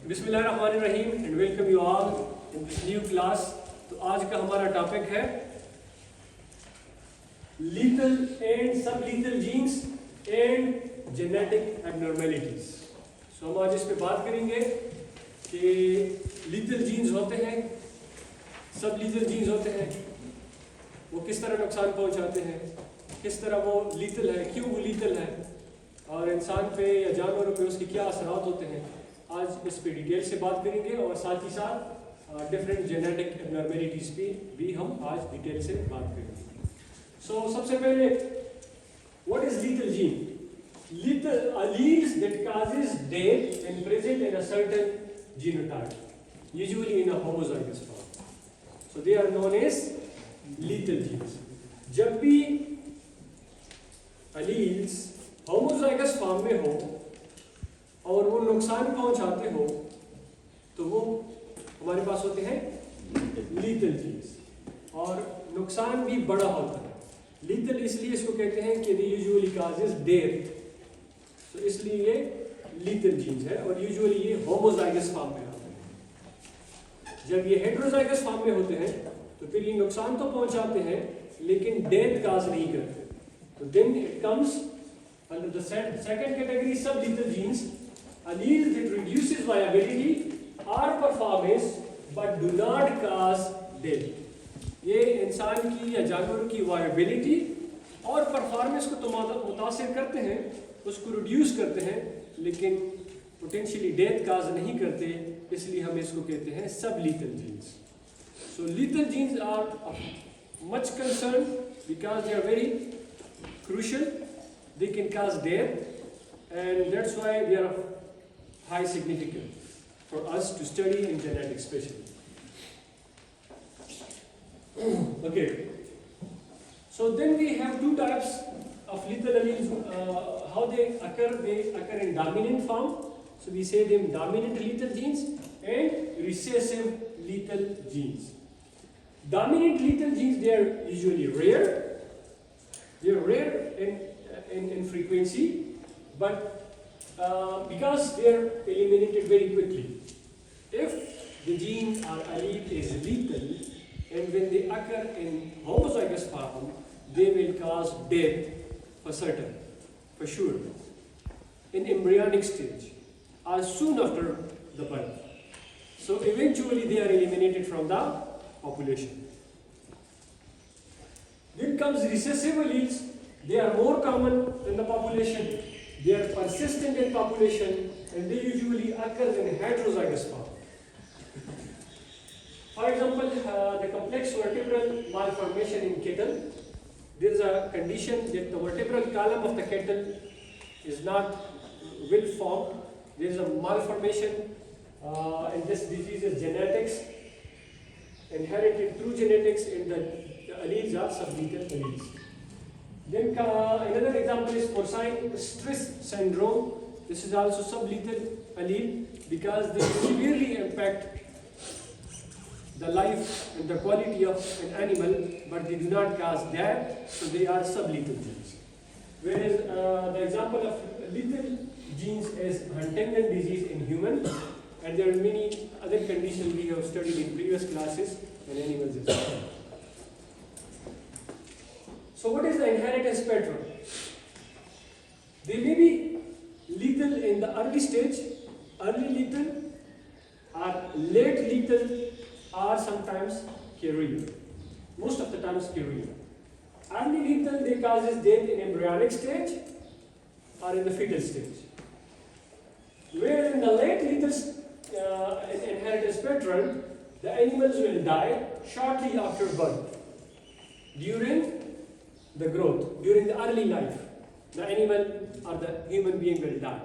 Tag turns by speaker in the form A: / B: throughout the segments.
A: बिस्मिल्लाहिर्रहमानिर्रहीम and welcome you all in this new class. तो आज का हमारा टॉपिक है lethal and sub lethal genes and genetic abnormalities. So हम आज इस पे बात करेंगे कि लीथल जीन्स होते हैं, सब लीथल जीन्स होते हैं, वो किस तरह नुकसान पहुंचाते हैं, किस तरह वो लीथल है, क्यों वो लीथल है, और इंसान पे या जानवरों पे उसके क्या असरात होते हैं। आज इस पे डिटेल से बात करेंगे और साथ ही साथ डिफरेंट जेनेटिक एबनॉर्मेलिटीज पे भी हम आज डिटेल से बात करेंगे। सो सबसे पहले what is lethal gene? Lethal alleles that causes death and present in a certain genotype, usually in a homozygous form. So they are known as lethal genes. जब भी alleles homozygous form में हो और वो नुकसान पहुंचाते हो तो वो हमारे पास होते हैं lethal genes, और नुकसान भी बड़ा होता है। lethal इसलिए इसको कहते हैं कि they usually causes death, तो इसलिए ये लीथल जीन्स है और यूजुअली ये होमोजाइगस फॉर्म में होते हैं। जब ये हेटेरोजाइगस फॉर्म में होते हैं तो फिर ये नुकसान तो पहुंचाते हैं लेकिन डेथ काज नहीं करते। तो then it comes under the second category sub lethal genes, alleles that reduces viability or performance but do not cause death। ये इंसान की या जानवरों की वायबिलिटी और परफॉर्मेंस को तो मुतासिर करते हैं, उसको रिड्यूस करते हैं, लेकिन पोटेंशियली डेथ काज नहीं करते, इसलिए हम इसको कहते हैं सब lethal genes. So lethal genes are much concern because they are very crucial, they can cause death and that's why they are of high significance for us to study in genetics specially. Okay, so then we have two types of lethal alleles. How they occur? They occur in dominant form. So we say them dominant lethal genes and recessive lethal genes. Dominant lethal genes, they are usually rare. They are rare in frequency, but because they are eliminated very quickly. If the gene or allele is lethal, and when they occur in homozygous form, they will cause death for certain, for sure, in embryonic stage or soon after the birth. So eventually they are eliminated from the population. Then comes recessive alleles. They are more common in the population. They are persistent in population and they usually occur in heterozygous form. For example, the complex vertebral malformation in cattle. There is a condition that the vertebral column of the cattle is not well formed. There is a malformation, and this disease is genetics, inherited through genetics, and the alleles are sublethal alleles. Then another example is porcine stress syndrome. This is also sublethal allele because they severely impact the life and the quality of an animal, but they do not cause death, so they are sublethal genes. Whereas the example of lethal genes is Huntington disease in humans, and there are many other conditions we have studied in previous classes in animals as well. So what is the inheritance pattern? They may be lethal in the early stage, early lethal, or late lethal, or sometimes carrier. Most of the times carrier. Early lethal, they causes death in embryonic stage or in the fetal stage. Whereas in the late lethal inheritance pattern, the animals will die shortly after birth. During the growth, during the early life, the animal or the human being will die.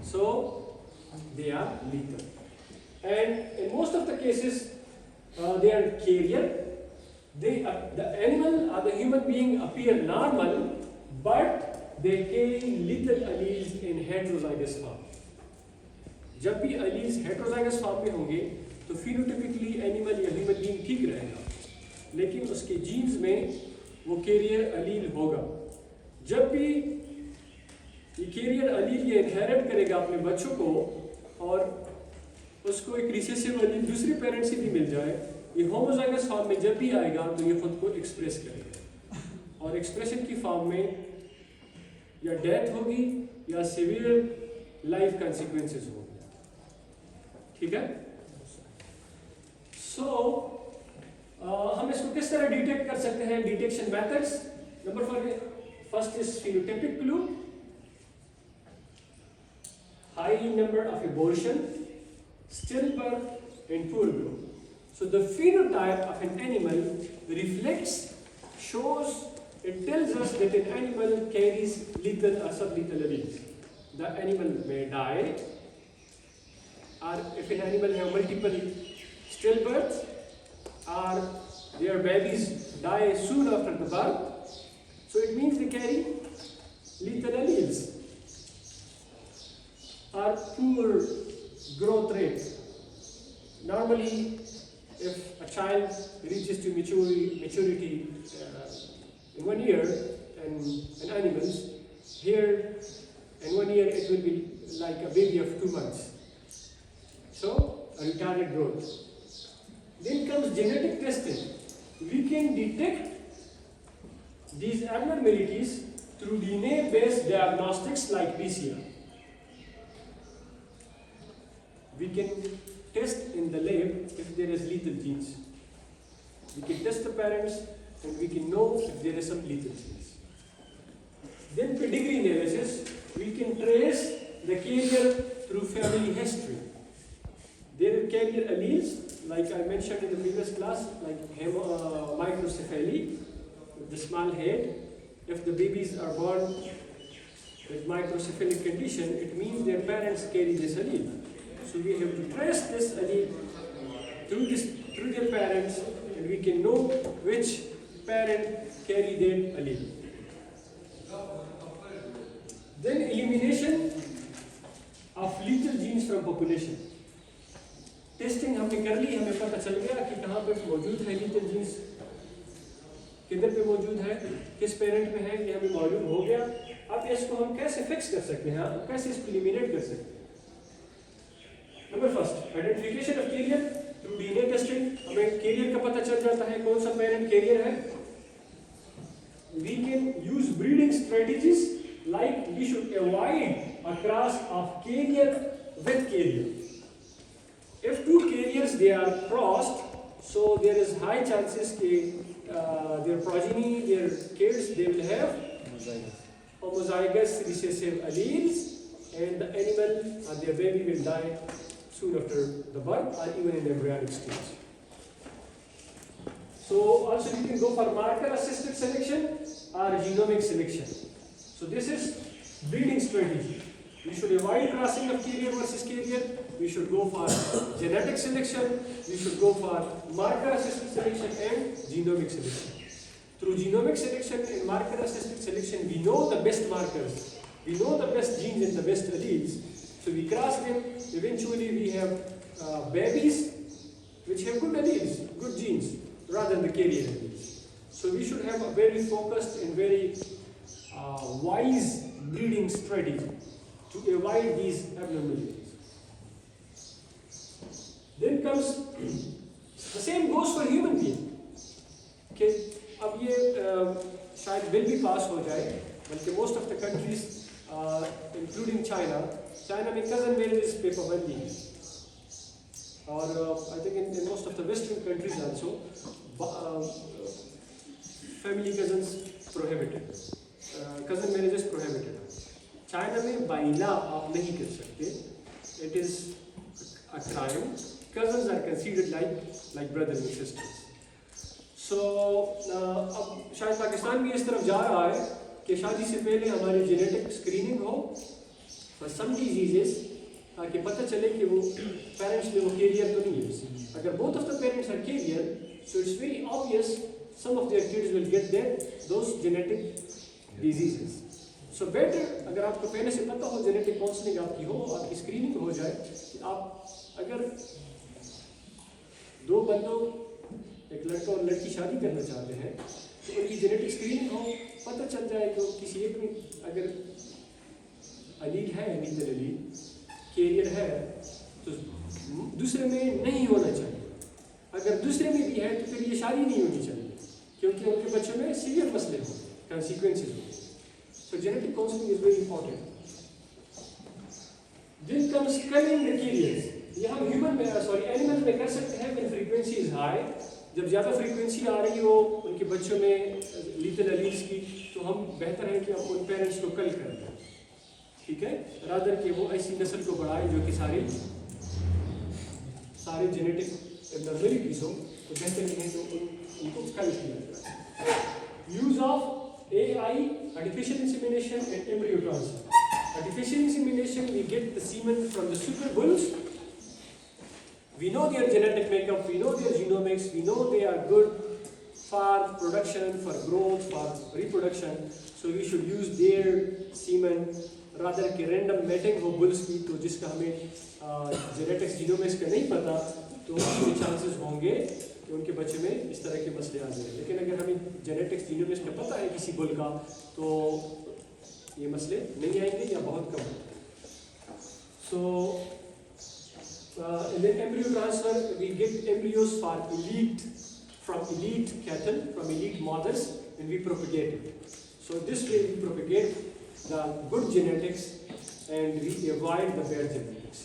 A: So they are lethal. And in most of the cases, they are carrier. The animal or the human being appear normal, but they carry lethal alleles in heterozygous form. जब भी alleles heterozygous form में होंगे तो phenotypically animal या human being ठीक रहेगा, लेकिन उसके genes में वो carrier allele होगा। जब भी ये carrier allele ये inherit करेगा अपने बच्चों को और उसको एक रिसेसिव एलील दूसरे पेरेंट से भी मिल जाए, ये होमोजाइगस फॉर्म में जब भी आएगा तो ये खुद को एक्सप्रेस करेगा, और एक्सप्रेशन की फॉर्म में या डेथ होगी या सीवियर लाइफ कंसिक्वेंसेस होंगे। ठीक है? हम इसको किस तरह डिटेक्ट कर सकते हैं? Detection methods, first is phenotypic clue, high number of abortion, stillbirth and poor growth. So the phenotype of an animal reflects, shows, it tells us that an animal carries lethal or sublethal alleles. The animal may die, or if an animal have multiple stillbirths, or their babies die soon after the birth, so it means they carry lethal alleles. Or poor growth rate. Normally, if a child reaches to maturity in 1 year, and in animals, here in 1 year it will be like a baby of 2 months. So, a retarded growth. Then comes genetic testing. We can detect these abnormalities through DNA-based diagnostics like PCR. We can test in the lab if there is lethal genes. We can test the parents and we can know if there is some lethal genes. Then pedigree analysis, we can trace the carrier through family history. There are carrier alleles, like I mentioned in the previous class, like microcephaly, with the small head. If the babies are born with microcephalic condition, it means their parents carry this allele. So we have to trace this allele through their parents, and we can know which parent carry that allele. Then elimination of lethal genes from population. Testing हमने कर ली, हमें पता चल गया कि कहाँ पे मौजूद है lethal genes, किधर पे मौजूद है, किस पेरेंट में है, ये हमें मालूम हो गया। अब इसको हम कैसे फिक्स कर सकते हैं, कैसे इसको एलिमिनेट कर सकते हैं? Number first, identification of carrier through DNA testing. हमें कैरियर का पता चल जाता है, कौन सा पेरेंट कैरियर है। We can use breeding strategies, like we should avoid a cross of carrier with carrier. If two carriers they are crossed, so there is high chances that their progeny, their kids, they will have homozygous recessive alleles, and the animal or their baby will die soon after the birth or even in the embryonic stage. So also you can go for marker assisted selection or genomic selection. So this is breeding strategy. We should avoid crossing of carrier versus carrier. We should go for genetic selection. We should go for marker assisted selection and genomic selection. Through genomic selection and marker assisted selection, we know the best markers. We know the best genes and the best alleles. So we cross them. Eventually we have babies which have good alleles, good genes, rather than the carrier alleles. So we should have a very focused and very wise breeding strategy to avoid these abnormalities. Then comes the same goes for human being. Okay, अब ये शायद bill भी पास हो जाए, बल्कि most of the countries, including China में cousin marriage is paper-friendly है, और I think in most of the Western countries also, family cousins prohibited, cousin marriage is prohibited. China में बाइला आप नहीं कर सकते, it is a crime. Cousins are considered like brothers and sisters. So अब शायद पाकिस्तान भी इस तरफ जा रहा है कि शादी से पहले हमारी जेनेटिक स्क्रीनिंग हो for some diseases, ताकि पता चले कि वो पेरेंट्स में वो कैरियर तो नहीं है। अगर both of the parents are carrier, so it's very obvious some of their kids will get those genetic diseases. So better अगर आपको पहले से पता हो, जेनेटिक काउंसलिंग आपकी हो, आपकी स्क्रीनिंग हो जाए, कि आप अगर दो बंदों, एक लड़का और लड़की शादी करना चाहते हैं, तो उनकी जेनेटिक स्क्रीनिंग हो, पता चल जाए कि किसी एक में अगर अलील है, नीतल अलील कैरियर है, तो दूसरे में नहीं होना चाहिए। अगर दूसरे में भी है तो फिर ये शादी नहीं होनी चाहिए, क्योंकि उनके बच्चों में सीवियर मसले हों, consequences हों। So genetic counseling is very important. Then comes culling materials. ये हम ह्यूमन में एनिमल में कर सकते हैं when frequency is high, जब ज़्यादा फ्रीक्वेंसी आ रही हो उनके बच्चों में लीथल एलील्स की, तो हम बेहतर है कि हम उन पेरेंट्स को कल कर दें, ठीक है, रादर कि वो ऐसी नस्ल को बढ़ाएं जो कि सारे जेनेटिक एबनॉर्मलिटीज हो, तो बेहतर नहीं है तो उनको कल किया जाए। Use of AI, artificial insemination and embryo transfer. Artificial insemination, we get the semen from the super bulls. We know their genetic makeup, we know their genomics, we know they are good for production, for growth, for reproduction. So we should use their semen rather कि random mating हो bulls की, तो जिसका हमें genetics genomics का नहीं पता, तो उसके chances होंगे कि उनके बच्चे में इस तरह के मसले आ जाए। लेकिन अगर हमें genetics genomics का पता है किसी बुल का, तो ये मसले नहीं आएंगे या बहुत कम होंगे। So in the embryo transfer, we get embryos from elite cattle, from elite mothers, and we propagate it. So this way we propagate the good genetics and we avoid the bad genetics.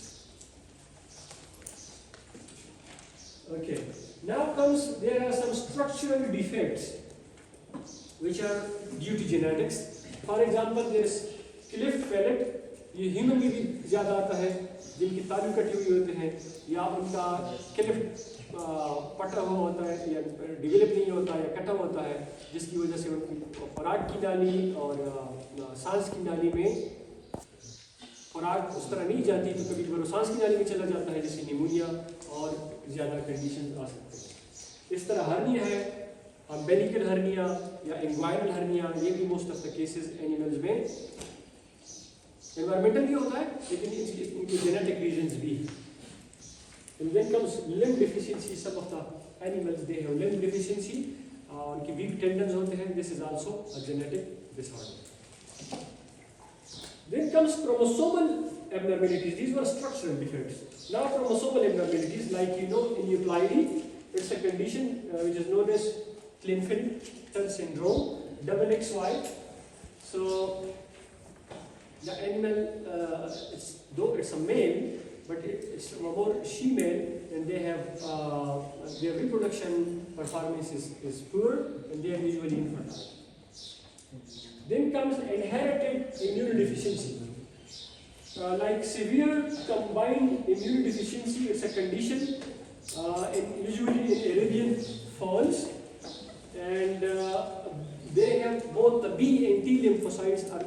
A: Okay. Now there are some structural defects which are due to genetics. For example, there is cleft palate. ये human में भी ज़्यादा आता है, जिनकी तालू कटी हुई होते हैं या उनका क्लिफ्ट पटा हुआ होता है या डेवलप नहीं होता है या कटा होता है, जिसकी वजह से उनकी खुराक की नाली और सांस की नाली में खुराक उस तरह नहीं जाती, तो कभी कभी सांस की नाली में चला जाता है, जिससे निमोनिया और ज़्यादा कंडीशन आ सकते हैं। इस तरह हर्निया है, अम्बिलिकल हर्निया या इंग्वाइनल हर्निया, ये भी most of the cases animals में एनवायरमेंटल भी होता है, लेकिन इनके जेनेटिक रीजंस भी हैं। And then comes limb deficiency. Some of the animals they have limb deficiency. उनकी weak tendons होते हैं. This is also a genetic disorder. Then comes chromosomal abnormalities. These were structural defects. Now chromosomal abnormalities, like you know in euploidy, it's a condition which is known as Klinefelter syndrome, double XY. So the animal, though it's a male, but it's more she-male, and they have their reproduction performance is poor, and they are usually infertile. Then comes inherited immunodeficiency. Like severe combined immunodeficiency, it's a condition usually in Arabian fawns, and they have both the B and T lymphocytes are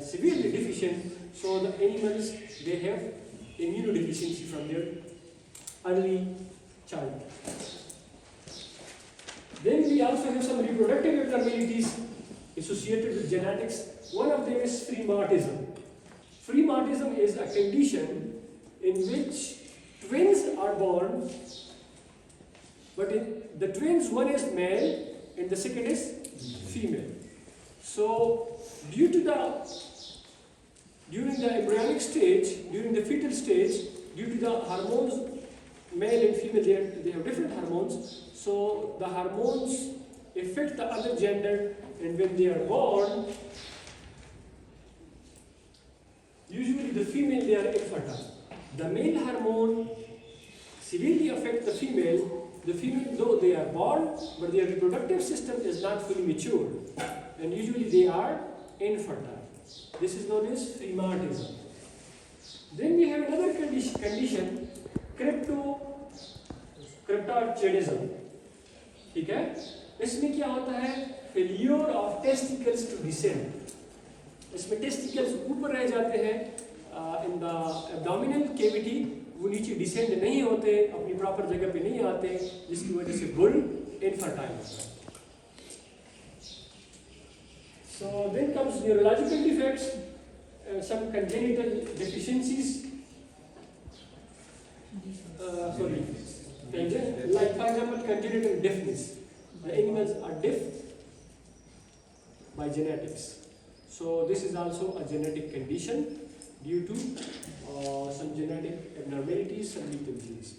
A: severely deficient, so the animals, they have immunodeficiency from their early childhood. Then we also have some reproductive abnormalities associated with genetics. One of them is phreatism. Phreatism is a condition in which twins are born, but the twins, one is male and the second is female. So during the embryonic stage, during the fetal stage, due to the hormones, male and female, they have different hormones, so the hormones affect the other gender, and when they are born, usually the female, they are infertile. The male hormone severely affects the female, though they are born, but their reproductive system is not fully mature, and usually they are infertile. This is known as phreatism. Then we have another condition, cryptorchidism. ठीक है? इसमें क्या होता है? Failure of testicles to descend. इसमें testicles ऊपर रह जाते हैं in the abdominal cavity, वो नीचे descend नहीं होते, अपनी proper जगह पे नहीं आते, जिसकी वजह से bull infertile होता है. So then comes neurological defects, some congenital deficiencies. Like for example, congenital deafness. The animals are deaf by genetics. So this is also a genetic condition due to some genetic abnormalities, some lethal genes.